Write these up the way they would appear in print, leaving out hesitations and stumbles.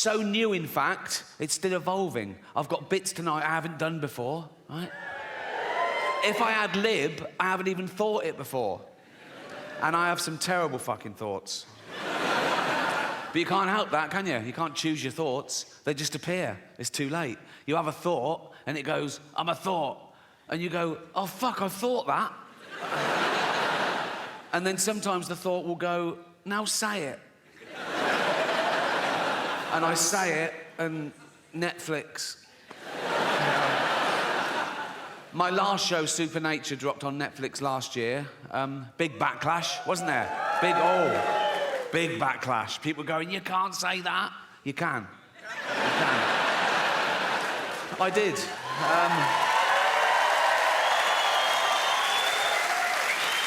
So new, in fact, it's still evolving. I've got bits tonight I haven't done before, right? If I ad lib, I haven't even thought it before. And I have some terrible fucking thoughts. But you can't help that, can you? You can't choose your thoughts. They just appear. It's too late. You have a thought, and it goes, I'm a thought. And you go, oh, fuck, I thought that. And then sometimes the thought will go, now say it. And I say it, and Netflix. My last show, Supernature, dropped on Netflix last year. Big backlash, wasn't there? Big backlash. People going, you can't say that. You can. You can. I did.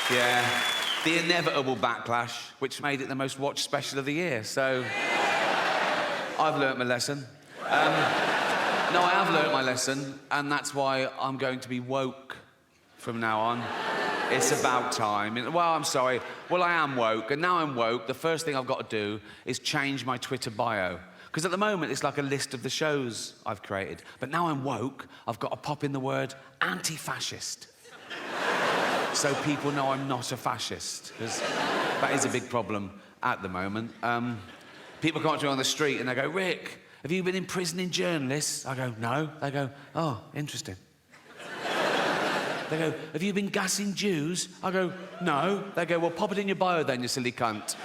Yeah. The inevitable backlash, which made it the most watched special of the year, so... I've learnt my lesson. No, I have learnt my lesson, and that's why I'm going to be woke from now on. It's about time. Well, I'm sorry. Well, I am woke, and now I'm woke, the first thing I've got to do is change my Twitter bio. Because at the moment, it's like a list of the shows I've created. But now I'm woke, I've got to pop in the word Anti-Fascist. So people know I'm not a fascist, because that is a big problem at the moment. People come up to me on the street and they go, Rick, have you been imprisoning journalists? I go, no. They go, oh, interesting. They go, have you been gassing Jews? I go, no. They go, well, pop it in your bio then, you silly cunt.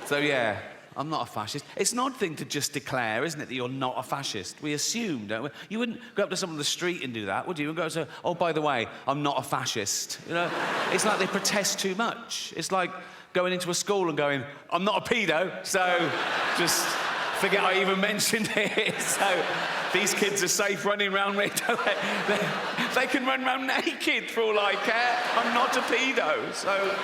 So, yeah, I'm not a fascist. It's an odd thing to just declare, isn't it, that you're not a fascist? We assume, don't we? You wouldn't go up to someone on the street and do that, would you? And go say, oh, by the way, I'm not a fascist. You know, it's like they protest too much. It's like going into a school and going, I'm not a pedo, so just forget I even mentioned it. So these kids are safe running around me. They can run around naked for all I care. I'm not a pedo, so...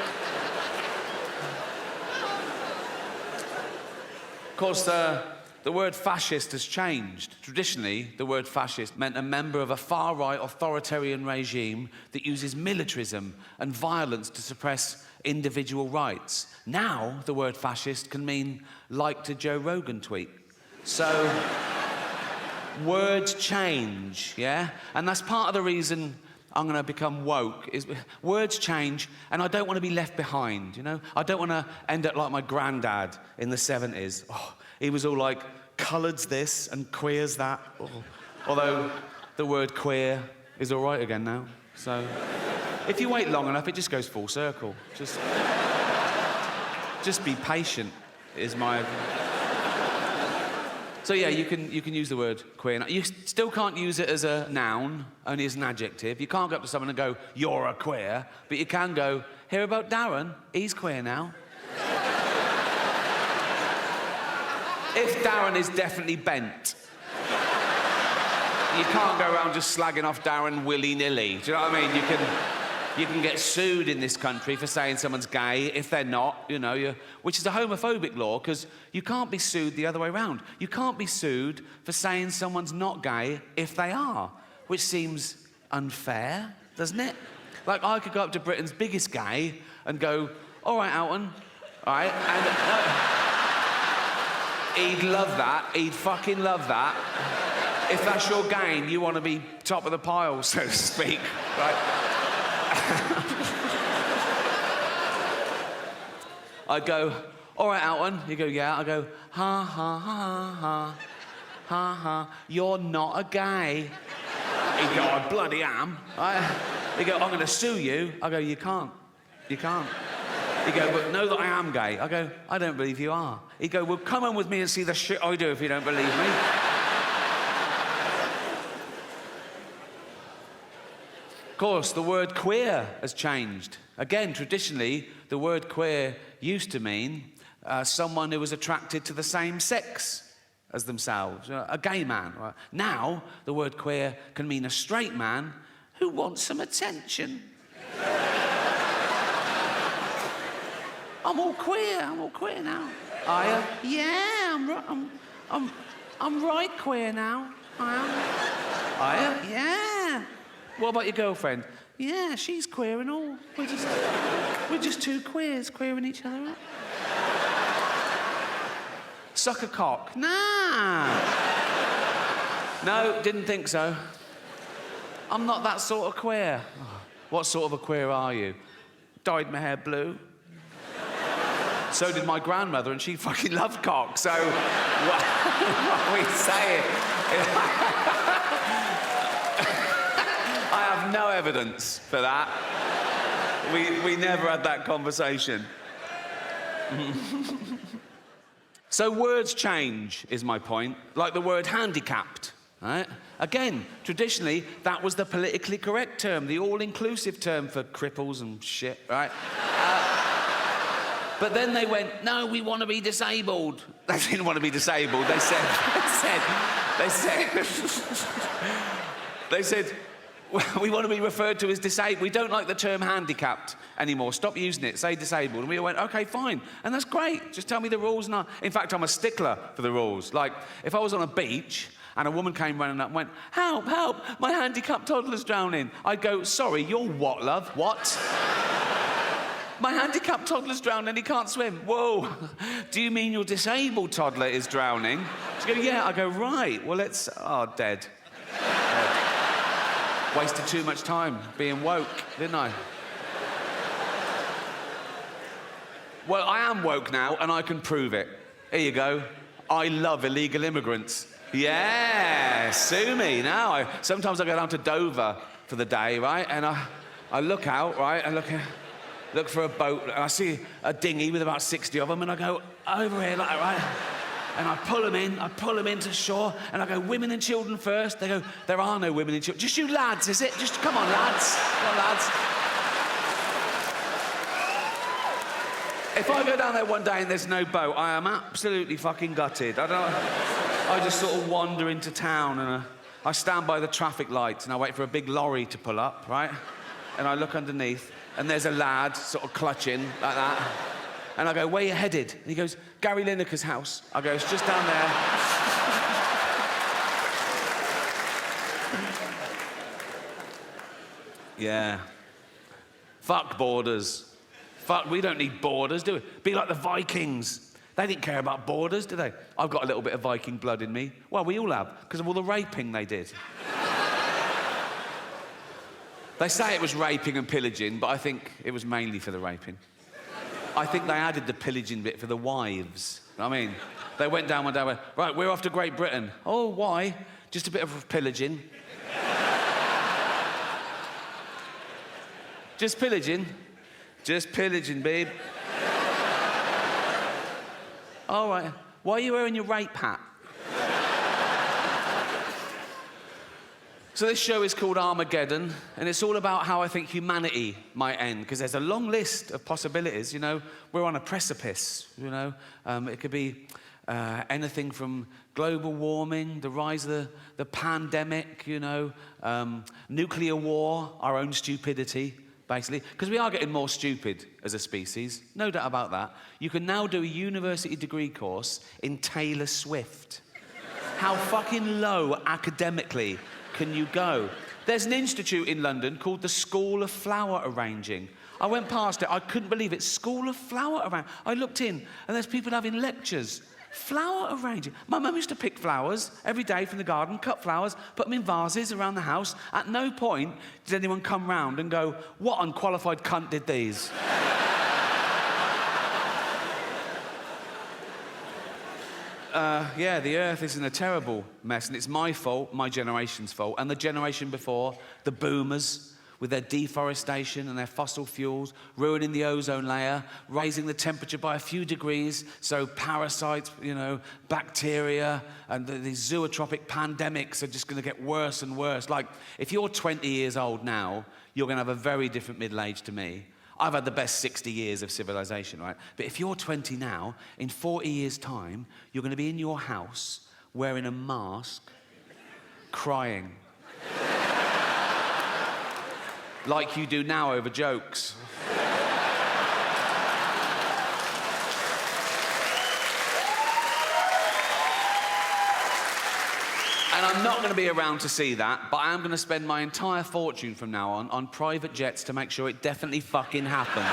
Of course, the word fascist has changed. Traditionally, the word fascist meant a member of a far-right authoritarian regime that uses militarism and violence to suppress individual rights. Now, the word fascist can mean liked a Joe Rogan tweet. So, words change, yeah? And that's part of the reason I'm going to become woke, is words change, and I don't want to be left behind, you know? I don't want to end up like my granddad in the 70s. Oh, he was all like, coloureds this and queers that. Oh. Although the word queer is all right again now. So if you wait long enough, it just goes full circle. Just be patient is my... So yeah, you can use the word queer. You still can't use it as a noun, only as an adjective. You can't go up to someone and go, you're a queer, but you can go, hear about Darren? He's queer now. If Darren is definitely bent. You can't go around just slagging off Darren willy-nilly. Do you know what I mean? You can get sued in this country for saying someone's gay if they're not, you know, which is a homophobic law, because you can't be sued the other way around. You can't be sued for saying someone's not gay if they are, which seems unfair, doesn't it? Like, I could go up to Britain's biggest gay and go, all right, Alton, all right, and he'd love that, he'd fucking love that. If that's your game, you want to be top of the pile, so to speak, right? I go, all right, Alton. You go, yeah. I go, ha, ha, ha, ha, ha, ha. You're not a gay. He'd go, I bloody am. He'd go, I'm going to sue you. I go, you can't. You can't. He'd go, but know that I am gay. I go, I don't believe you are. He'd go, well, come on with me and see the shit I do if you don't believe me. Of course, the word queer has changed. Again, traditionally, the word queer used to mean someone who was attracted to the same sex as themselves, a gay man. Right? Now, the word queer can mean a straight man who wants some attention. I'm all queer now. Are you? Yeah, I'm right queer now. I am. Are you? Yeah. What about your girlfriend? Yeah, she's queer and all. We're just two queers queering each other up. Suck a cock? Nah. No, didn't think so. I'm not that sort of queer. What sort of a queer are you? Dyed my hair blue. So did my grandmother, and she fucking loved cock, so what are we saying? I have no evidence for that. We never had that conversation. So words change, is my point. Like the word handicapped, right? Again, traditionally, that was the politically correct term, the all-inclusive term for cripples and shit, right? But then they went, no, we want to be disabled. They didn't want to be disabled. They said, we want to be referred to as disabled. We don't like the term handicapped anymore. Stop using it. Say disabled. And we all went, OK, fine. And that's great. Just tell me the rules. And in fact, I'm a stickler for the rules. Like, if I was on a beach and a woman came running up and went, help, help, my handicapped toddler's drowning, I'd go, sorry, you're what, love? What? My handicapped toddler's drowning, he can't swim. Whoa, do you mean your disabled toddler is drowning? She go, yeah. I go, right, well, dead. Dead. Wasted too much time being woke, didn't I? Well, I am woke now, and I can prove it. Here you go. I love illegal immigrants. Yeah, sue me now. Sometimes I go down to Dover for the day, right? And I look out, right, and look for a boat, and I see a dinghy with about 60 of them, and I go, over here, like, right? And I pull them into shore, and I go, women and children first. They go, there are no women and children. Just you lads, is it? Just, come on, lads. Come on, lads. If I go down there one day and there's no boat, I am absolutely fucking gutted. I just sort of wander into town, and I stand by the traffic lights, and I wait for a big lorry to pull up, right? And I look underneath, and there's a lad sort of clutching like that. And I go, where you headed? And he goes, Gary Lineker's house. I go, it's just down there. Yeah. Fuck borders. Fuck, we don't need borders, do we? Be like the Vikings. They didn't care about borders, did they? I've got a little bit of Viking blood in me. Well, we all have, because of all the raping they did. They say it was raping and pillaging, but I think it was mainly for the raping. I think they added the pillaging bit for the wives. I mean, they went down one day and went, right, we're off to Great Britain. Oh, why? Just a bit of pillaging. Just pillaging. Just pillaging, babe. All right. Why are you wearing your rape hat? So this show is called Armageddon, and it's all about how I think humanity might end, because there's a long list of possibilities, you know. We're on a precipice, you know. It could be anything from global warming, the rise of the pandemic, you know, nuclear war, our own stupidity, basically. Because we are getting more stupid as a species, no doubt about that. You can now do a university degree course in Taylor Swift. How fucking low academically can you go? There's an institute in London called the School of Flower Arranging. I went past it, I couldn't believe it. School of Flower Arranging. I looked in, and there's people having lectures. Flower arranging. My mum used to pick flowers every day from the garden, cut flowers, put them in vases around the house. At no point did anyone come round and go, what unqualified cunt did these? Yeah, the Earth is in a terrible mess, and it's my fault, my generation's fault, and the generation before, the boomers, with their deforestation and their fossil fuels, ruining the ozone layer, raising the temperature by a few degrees, so parasites, you know, bacteria, and these zootropic pandemics are just going to get worse and worse. Like, if you're 20 years old now, you're going to have a very different middle age to me. I've had the best 60 years of civilization, right? But if you're 20 now, in 40 years' time, you're going to be in your house wearing a mask, crying. Like you do now over jokes. And I'm not going to be around to see that, but I am going to spend my entire fortune from now on private jets to make sure it definitely fucking happens.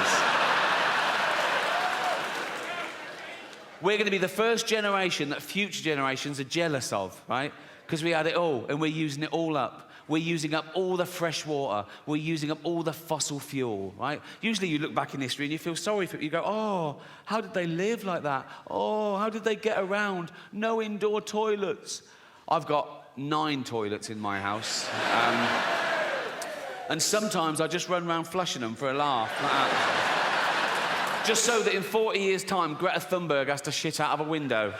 We're going to be the first generation that future generations are jealous of, right? Because we had it all, and we're using it all up. We're using up all the fresh water. We're using up all the fossil fuel, right? Usually you look back in history and you feel sorry for it. You go, oh, how did they live like that? Oh, how did they get around? No indoor toilets. I've got 9 toilets in my house. And sometimes I just run around flushing them for a laugh, like that. Just so that in 40 years' time, Greta Thunberg has to shit out of a window.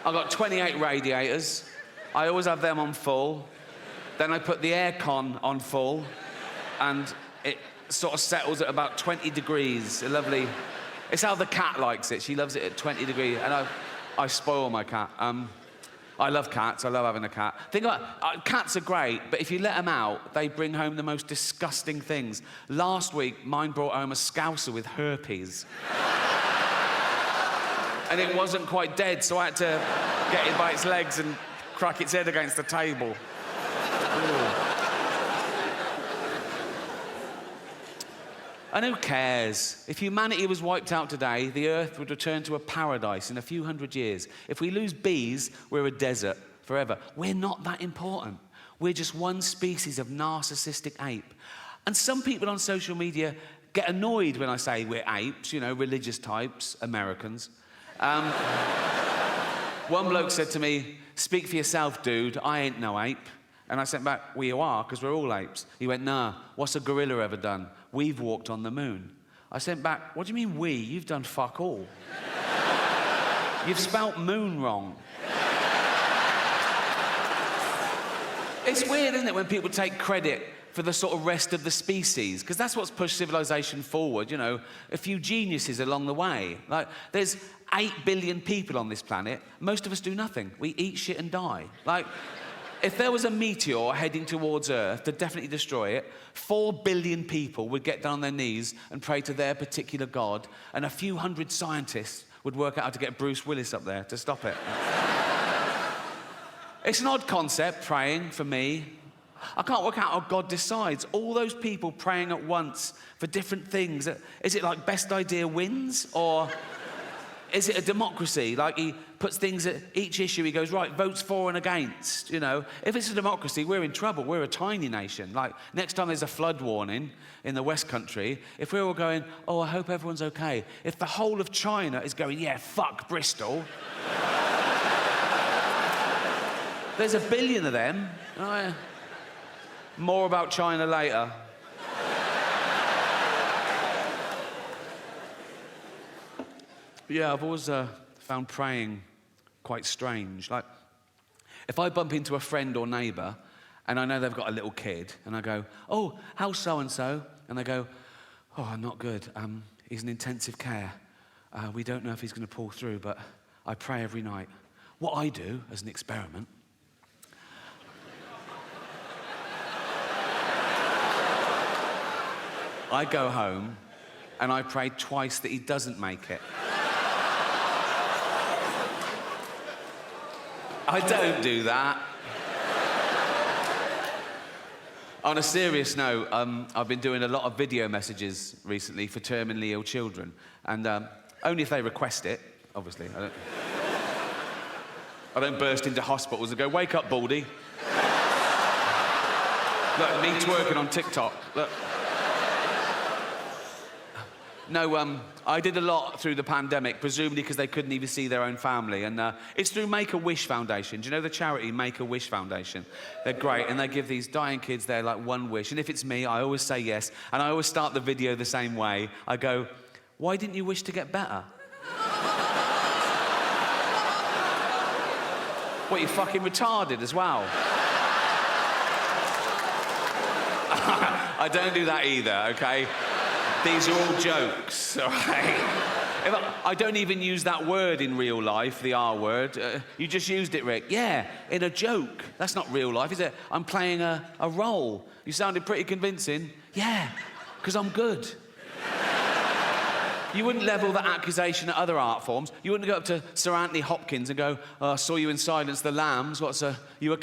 I've got 28 radiators. I always have them on full. Then I put the aircon on full, and it sort of settles at about 20 degrees. A lovely... It's how the cat likes it. She loves it at 20 degrees, and I spoil my cat. I love cats. I love having a cat. Think about cats are great, but if you let them out, they bring home the most disgusting things. Last week, mine brought home a scouser with herpes. And it wasn't quite dead, so I had to get it by its legs and crack its head against the table. Ooh. And who cares? If humanity was wiped out today, the Earth would return to a paradise in a few hundred years. If we lose bees, we're a desert forever. We're not that important. We're just one species of narcissistic ape. And some people on social media get annoyed when I say we're apes, you know, religious types, Americans. One bloke said to me, "Speak for yourself, dude, I ain't no ape." And I sent back, "Well, you are, because we're all apes." He went, "Nah, what's a gorilla ever done? We've walked on the moon." I sent back, "What do you mean we? You've done fuck all. You've spelt moon wrong." It's weird, isn't it, when people take credit for the sort of rest of the species, because that's what's pushed civilization forward, you know, a few geniuses along the way. Like, there's 8 billion people on this planet. Most of us do nothing. We eat shit and die. Like, if there was a meteor heading towards Earth to definitely destroy it, 4 billion people would get down on their knees and pray to their particular god, and a few hundred scientists would work out how to get Bruce Willis up there to stop it. It's an odd concept, praying, for me. I can't work out how God decides. All those people praying at once for different things. Is it like best idea wins? Or is it a democracy? Like he puts things at each issue, he goes, right, votes for and against, you know. If it's a democracy, we're in trouble. We're a tiny nation. Like, next time there's a flood warning in the West Country, if we're all going, oh, I hope everyone's okay. If the whole of China is going, yeah, fuck Bristol. There's a billion of them. More about China later. Yeah, I've always found praying quite strange. Like, if I bump into a friend or neighbour and I know they've got a little kid, and I go, oh, how's so-and-so? And they go, oh, not good. He's in intensive care. We don't know if he's going to pull through, but I pray every night. What I do, as an experiment, I go home and I pray twice that he doesn't make it. I don't do that. On a serious note, I've been doing a lot of video messages recently for terminally ill children, and only if they request it, obviously. I don't burst into hospitals and go, wake up, Baldy. Look, me twerking on TikTok. Look. No, I did a lot through the pandemic, presumably because they couldn't even see their own family. And it's through Make-A-Wish Foundation. Do you know the charity Make-A-Wish Foundation? They're great, and they give these dying kids their, like, one wish. And if it's me, I always say yes. And I always start the video the same way. I go, why didn't you wish to get better? What, you fucking retarded as well? I don't do that either, okay? These are all jokes, all right? I don't even use that word in real life, the R word. You just used it, Rick. Yeah, in a joke. That's not real life, is it? I'm playing a role. You sounded pretty convincing. Yeah, because I'm good. You wouldn't level that accusation at other art forms. You wouldn't go up to Sir Anthony Hopkins and go, oh, I saw you in Silence of the Lambs. You a